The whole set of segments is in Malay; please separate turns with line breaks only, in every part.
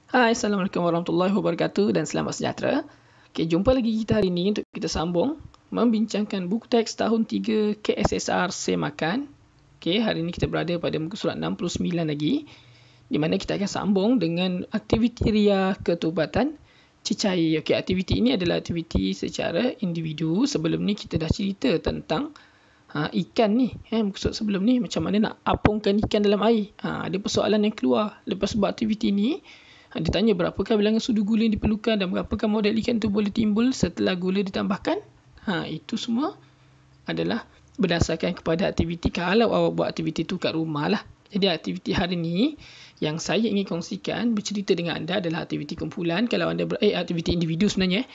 Hai, Assalamualaikum warahmatullahi wabarakatuh dan selamat sejahtera. Jumpa lagi kita hari ini untuk kita sambung membincangkan buku teks tahun 3 KSSR Semakan. Hari ini kita berada pada muka surat 69 lagi, di mana kita akan sambung dengan aktiviti ria ketubatan cecair. Aktiviti ini adalah aktiviti secara individu. Sebelum ni kita dah cerita tentang ikan ni. Muka surat sebelum ni macam mana nak apungkan ikan dalam air. Ada persoalan yang keluar lepas buat aktiviti ni. Dia tanya berapakah bilangan sudu gula yang diperlukan dan berapakah model ikan itu boleh timbul setelah gula ditambahkan. Itu semua adalah berdasarkan kepada aktiviti kalau awak buat aktiviti itu kat rumah lah. Jadi aktiviti hari ni yang saya ingin kongsikan bercerita dengan anda adalah aktiviti kumpulan. Kalau anda aktiviti individu sebenarnya.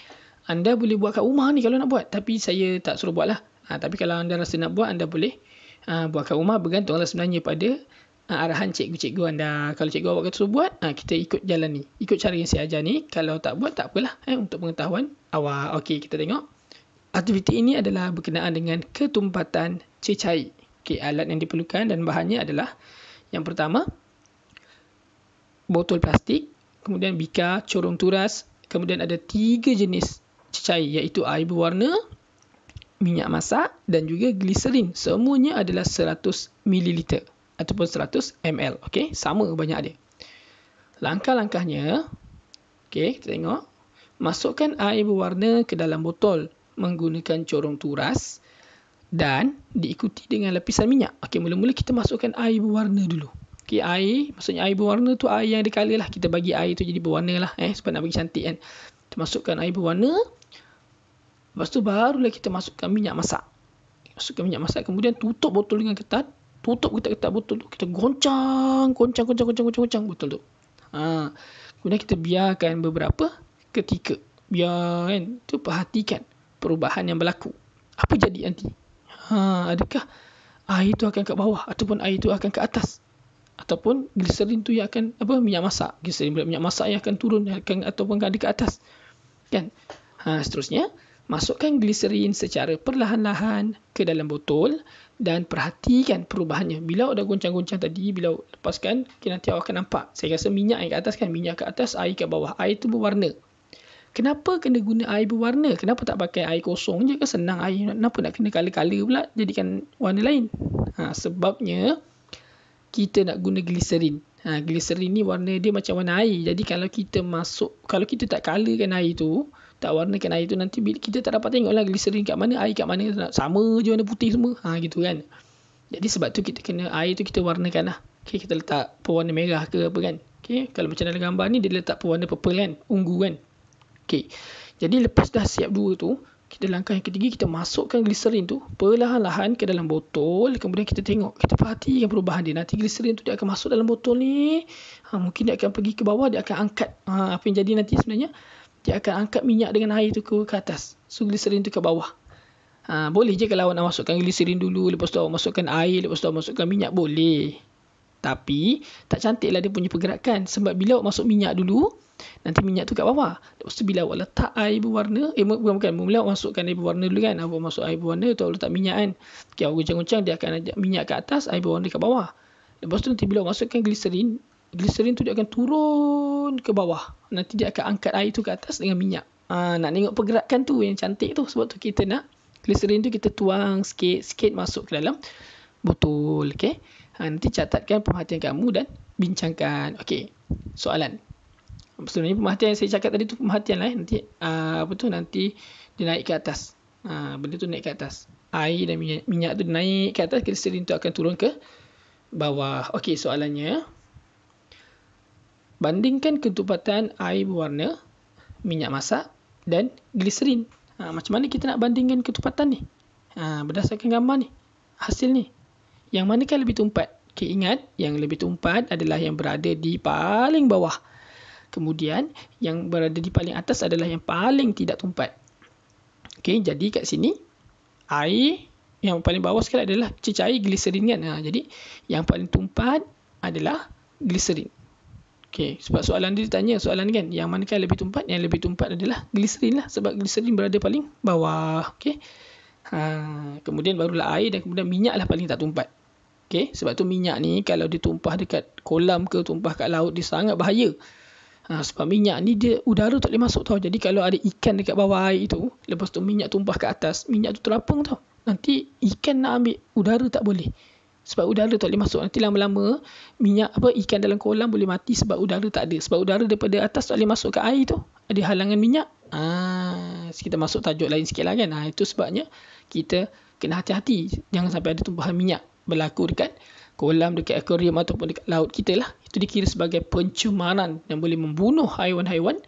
Anda boleh buat kat rumah ni kalau nak buat. Tapi saya tak suruh buat lah. Tapi kalau anda rasa nak buat, anda boleh buat kat rumah. Bergantunglah sebenarnya pada arahan cikgu-cikgu anda. Kalau cikgu awak kata suruh buat, kita ikut jalan ni. Ikut cara yang saya ajar ni. Kalau tak buat, tak apalah. Untuk pengetahuan awak. Okey, kita tengok. Aktiviti ini adalah berkenaan dengan ketumpatan cecair. Alat yang diperlukan dan bahannya adalah yang pertama, botol plastik, kemudian bika, corong turas, kemudian ada 3 jenis cecair iaitu air berwarna, minyak masak dan juga gliserin. Semuanya adalah 100 ml ataupun 100 ml. Sama banyak dia. Langkah-langkahnya, kita tengok. Masukkan air berwarna ke dalam botol menggunakan corong turas dan diikuti dengan lapisan minyak. Mula-mula kita masukkan air berwarna dulu. Air, maksudnya air berwarna tu air yang ada colour lah. Kita bagi air tu jadi berwarna lah. Sebab nak bagi cantik kan. Kita masukkan air berwarna. Lepas tu barulah kita masukkan minyak masak. Masukkan minyak masak. Kemudian tutup botol dengan ketat. Tutup ketat-ketat botol tu. Kita goncang botol tu. Kemudian kita biarkan beberapa ketika. Biar kan. Tu perhatikan perubahan yang berlaku. Apa jadi nanti? Adakah air tu akan ke bawah ataupun air tu akan ke atas? Ataupun gliserin tu yang akan minyak masak. Gliserin minyak masak yang akan turun ataupun ada ke atas. Kan? Seterusnya, masukkan gliserin secara perlahan-lahan ke dalam botol dan perhatikan perubahannya. Bila awak dah goncang-goncang tadi, bila awak lepaskan, nanti awak akan nampak. Saya rasa minyak yang ke atas kan, minyak ke atas, air ke bawah. Air tu berwarna. Kenapa kena guna air berwarna? Kenapa tak pakai air kosong je? Kan senang air. Kenapa nak kena colour-colour pula? Jadikan warna lain. Sebabnya kita nak guna gliserin. Gliserin ni warna dia macam warna air. Jadi kalau kita tak colourkan air tu, tak warnakan air tu, nanti kita tak dapat tengok lah gliserin kat mana, air kat mana. Sama je warna putih semua. Gitu kan. Jadi sebab tu kita kena air tu kita warnakan lah. Kita letak pewarna merah ke apa kan. Kalau macam dalam gambar ni, dia letak pewarna purple kan. Ungu kan. Jadi lepas dah siap dua tu, kita langkah yang ketiga, kita masukkan gliserin tu perlahan-lahan ke dalam botol. Kemudian kita tengok, kita perhatikan perubahan dia. Nanti gliserin tu dia akan masuk dalam botol ni. Mungkin dia akan pergi ke bawah, dia akan angkat. Apa yang jadi nanti sebenarnya, dia akan angkat minyak dengan air tu ke atas. So gliserin tu ke bawah. Boleh je kalau awak nak masukkan gliserin dulu, lepas tu awak masukkan air, lepas tu awak masukkan minyak, boleh. Tapi tak cantik lah dia punya pergerakan. Sebab bila awak masuk minyak dulu, nanti minyak tu kat bawah. Lepas tu bila awak letak air berwarna, bukan. Mula awak masukkan air berwarna dulu kan. Awak masuk air berwarna tu awak letak minyak kan. Awak goncang-goncang, dia akan ajak minyak ke atas, air berwarna kat bawah. Lepas tu nanti bila awak masukkan gliserin tu dia akan turun ke bawah. Nanti dia akan angkat air tu ke atas dengan minyak. Nak tengok pergerakan tu yang cantik tu. Sebab tu kita nak gliserin tu kita tuang sikit-sikit masuk ke dalam botol. Nanti catatkan perhatian kamu dan bincangkan. Soalan. Sebenarnya pemerhatian yang saya cakap tadi tu pemerhatian lah. Nanti nanti dia naik ke atas. Benda tu naik ke atas. Air dan minyak tu naik ke atas, gliserin tu akan turun ke bawah. Soalannya, bandingkan ketupatan air berwarna, minyak masak dan gliserin. Macam mana kita nak bandingkan ketupatan ni? Berdasarkan gambar ni, hasil ni, yang manakah lebih tumpat? Ingat, yang lebih tumpat adalah yang berada di paling bawah. Kemudian, yang berada di paling atas adalah yang paling tidak tumpat. Jadi kat sini, air yang paling bawah sekali adalah cecair gliserin kan. Jadi, yang paling tumpat adalah gliserin. Sebab soalan dia tanya, soalan kan, yang manakah lebih tumpat? Yang lebih tumpat adalah gliserin lah. Sebab gliserin berada paling bawah. Kemudian barulah air dan kemudian minyak lah paling tak tumpat. Sebab tu minyak ni kalau ditumpah dekat kolam ke tumpah kat laut, dia sangat bahaya. Sebab minyak ni dia udara tak boleh masuk tau. Jadi kalau ada ikan dekat bawah air tu, lepas tu minyak tumpah ke atas, minyak tu terapung tau. Nanti ikan nak ambil, udara tak boleh. Sebab udara tak boleh masuk. Nanti lama-lama ikan dalam kolam boleh mati sebab udara tak ada. Sebab udara daripada atas tak boleh masuk ke air tu. Ada halangan minyak. Kita masuk tajuk lain sikit lah kan. Itu sebabnya kita kena hati-hati. Jangan sampai ada tumpahan minyak berlaku dekat kolam, dekat akuarium ataupun dekat laut kita lah. Itu dikira sebagai pencemaran yang boleh membunuh haiwan-haiwan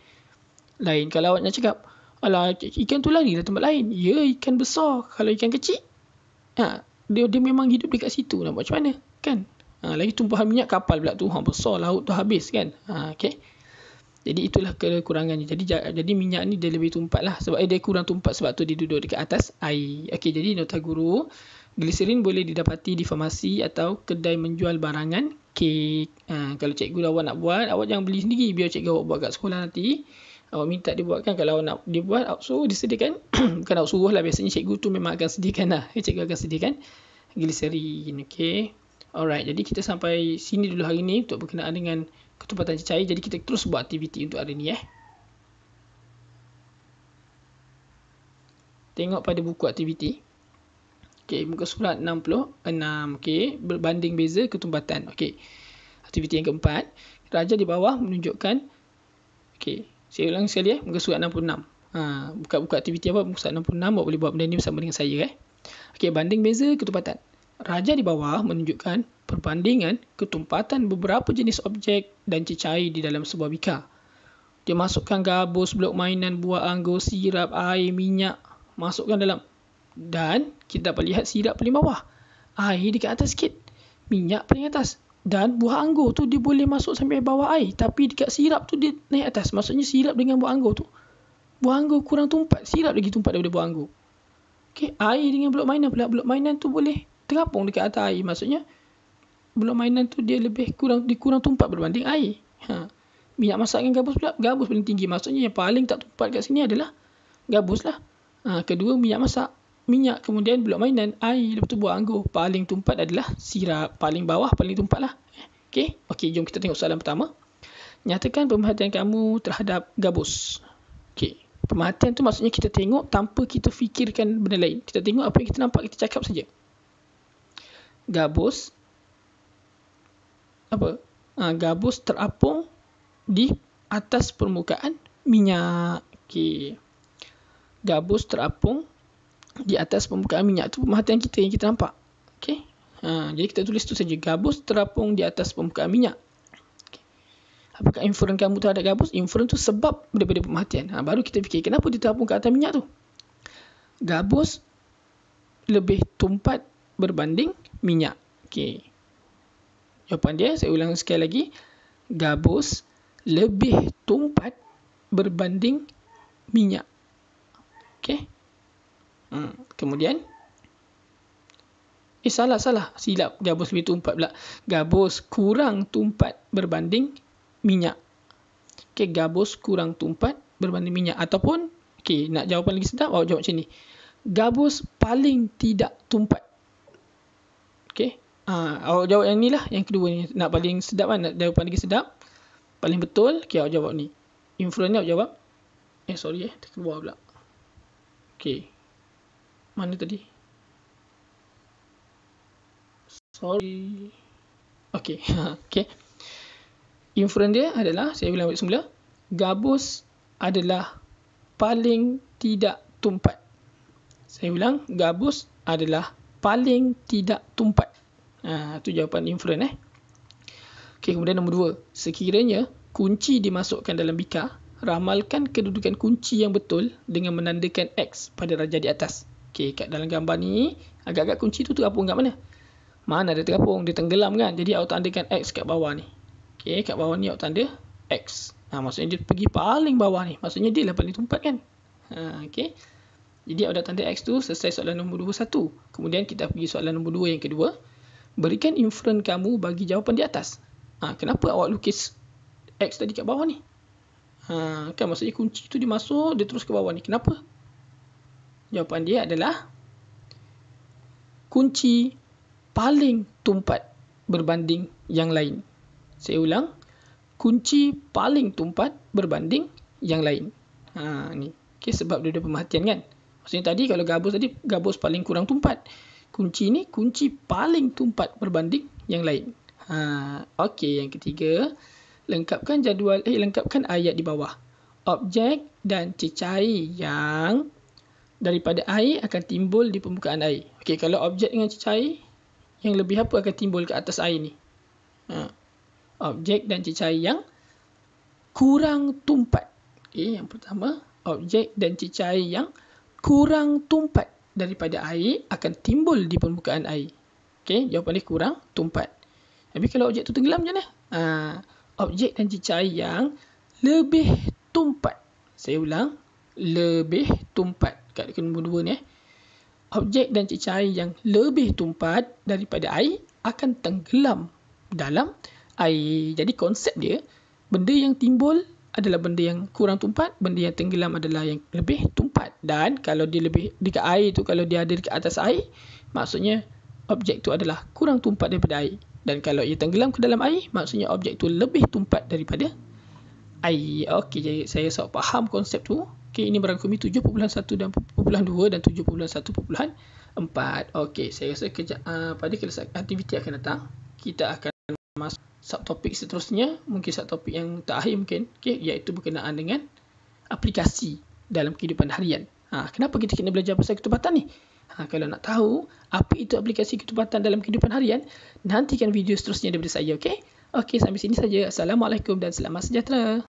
lain. Kalau awak nak cakap, alah, ikan tu lari dari tempat lain. Ya, ikan besar. Kalau ikan kecil, dia memang hidup dekat situ. Nak buat macam mana? Kan? Lagi tumpahan minyak kapal pula tu. Besar laut tu habis kan? Okay. Jadi itulah kekurangannya. Jadi minyak ni dia lebih tumpat lah. Sebab dia kurang tumpat sebab tu dia duduk dekat atas air. Okay, jadi nota guru, gliserin boleh didapati di farmasi atau kedai menjual barangan kek. Kalau cikgu awak nak buat, awak jangan beli sendiri. Biar cikgu awak buat kat sekolah nanti. Awak minta dia buatkan. Kalau awak nak dia buat, awak suruh dia sediakan. Bukan awak suruh lah. Biasanya cikgu tu memang akan sediakan lah. Cikgu akan sediakan gliserin. Okay. Alright. Jadi kita sampai sini dulu hari ni untuk berkenaan dengan ketumpatan cecair. Jadi kita terus buat aktiviti untuk hari ni. Tengok pada buku aktiviti. Okay, muka surat 66. Okay, berbanding beza ketumpatan. Okay, aktiviti yang keempat. Raja di bawah menunjukkan. Okay, saya ulang sekali muka surat 66. Buka aktiviti apa? Muka surat 66. Awak boleh buat benda ni bersama dengan saya. Okay, banding beza ketumpatan. Raja di bawah menunjukkan perbandingan ketumpatan beberapa jenis objek dan cecair di dalam sebuah bika. Dia masukkan gabus, blok mainan, buah anggur, sirap, air, minyak. Masukkan dalam. Dan kita dapat lihat sirap paling bawah. Air dekat atas sikit. Minyak paling atas. Dan buah anggur tu dia boleh masuk sampai bawah air. Tapi dekat sirap tu dia naik atas. Maksudnya sirap dengan buah anggur tu. Buah anggur kurang tumpat. Sirap lagi tumpat daripada buah anggur. Okay, air dengan blok mainan pula. Blok mainan tu boleh terapung dekat atas air. Maksudnya blok mainan tu dia kurang tumpat berbanding air. Minyak masak dengan gabus pula. Gabus paling tinggi. Maksudnya yang paling tak tumpat kat sini adalah gabus lah. Kedua minyak masak. Minyak, kemudian blok mainan, air, lepas tu buah anggur. Paling tumpat adalah sirap. Paling bawah, paling tumpat lah. Okay, jom kita tengok soalan pertama. Nyatakan pemerhatian kamu terhadap gabus. Okay, pemerhatian tu maksudnya kita tengok tanpa kita fikirkan benda lain. Kita tengok apa yang kita nampak, kita cakap saja. Gabus. Apa? Gabus terapung di atas permukaan minyak. Okay. Gabus terapung di atas permukaan minyak tu pemerhatian kita yang kita nampak. Okay. Jadi kita tulis tu saja. Gabus terapung di atas permukaan minyak. Okay. Apakah inferen kamu terhadap gabus? Inferen tu sebab daripada pemerhatian. Baru kita fikir kenapa dia terapung ke atas minyak tu. Gabus lebih tumpat berbanding minyak. Okay. Jawapan dia, saya ulang sekali lagi. Gabus lebih tumpat berbanding minyak. Okay. Kemudian salah. Silap. Gabus lebih tumpat pula. Gabus kurang tumpat berbanding minyak. Okay, gabus kurang tumpat berbanding minyak. Ataupun, okay, nak jawapan lagi sedap, awak jawab macam ni. Gabus paling tidak tumpat. Okay. Awak jawab yang ni lah. Yang kedua ni. Nak paling sedap kan? Nak jawapan lagi sedap. Paling betul. Okay, awak jawab ni. Influence ni awak jawab. Terkeluar pula. Okay. Mana tadi? Sorry. Okay. Okay. Inferen dia adalah, saya ulang semula. Gabus adalah paling tidak tumpat. Saya ulang. Gabus adalah paling tidak tumpat. Itu jawapan inferen. Okay, kemudian nombor 2. Sekiranya kunci dimasukkan dalam bika, ramalkan kedudukan kunci yang betul dengan menandakan X pada raja di atas. Okay, kat dalam gambar ni, agak-agak kunci tu terapung kat mana? Mana dia terapung? Dia tenggelam kan? Jadi awak tandakan X kat bawah ni. Okay, kat bawah ni awak tanda X. Maksudnya dia pergi paling bawah ni. Maksudnya dia lah paling tumpat kan? Okay. Jadi awak dah tanda X tu, selesai soalan nombor 21. Kemudian kita pergi soalan nombor 2 yang kedua. Berikan inferen kamu bagi jawapan di atas. Kenapa awak lukis X tadi kat bawah ni? Kan maksudnya kunci tu dia masuk, dia terus ke bawah ni. Kenapa? Jawapan dia adalah kunci paling tumpat berbanding yang lain. Saya ulang. kunci paling tumpat berbanding yang lain. Ni. Okay, sebab dia ada pemerhatian kan. Maksudnya tadi kalau gabus paling kurang tumpat. Kunci ni kunci paling tumpat berbanding yang lain. Okey, yang ketiga, lengkapkan ayat di bawah. Objek dan cecair yang daripada air akan timbul di permukaan air. Okey, kalau objek dengan cecair, yang lebih apa akan timbul ke atas air ni? Objek dan cecair yang kurang tumpat. Okey, yang pertama, objek dan cecair yang kurang tumpat daripada air akan timbul di permukaan air. Okey, jawapan dia kurang tumpat. Tapi kalau objek tu tenggelam macam mana? Objek dan cecair yang lebih tumpat. Saya ulang, lebih tumpat. Kat nombor 2 ni. Objek dan cecair yang lebih tumpat daripada air akan tenggelam dalam air. Jadi konsep dia, benda yang timbul adalah benda yang kurang tumpat, benda yang tenggelam adalah yang lebih tumpat. Dan kalau dia lebih dekat air tu, kalau dia ada dekat atas air, maksudnya objek tu adalah kurang tumpat daripada air. Dan kalau ia tenggelam ke dalam air, maksudnya objek tu lebih tumpat daripada air. Okey, jadi saya faham konsep tu. Okey, ini merangkumi 7.1 dan 7.2 dan 7.1.4. Okey, saya rasa pada kelas aktiviti akan datang, kita akan masuk subtopik seterusnya, mungkin subtopik yang terakhir mungkin, iaitu berkenaan dengan aplikasi dalam kehidupan harian. Kenapa kita kena belajar pasal ketubatan ni? Kalau nak tahu apa itu aplikasi ketubatan dalam kehidupan harian, nantikan video seterusnya daripada saya, okey? Okey, sampai sini saja. Assalamualaikum dan selamat sejahtera.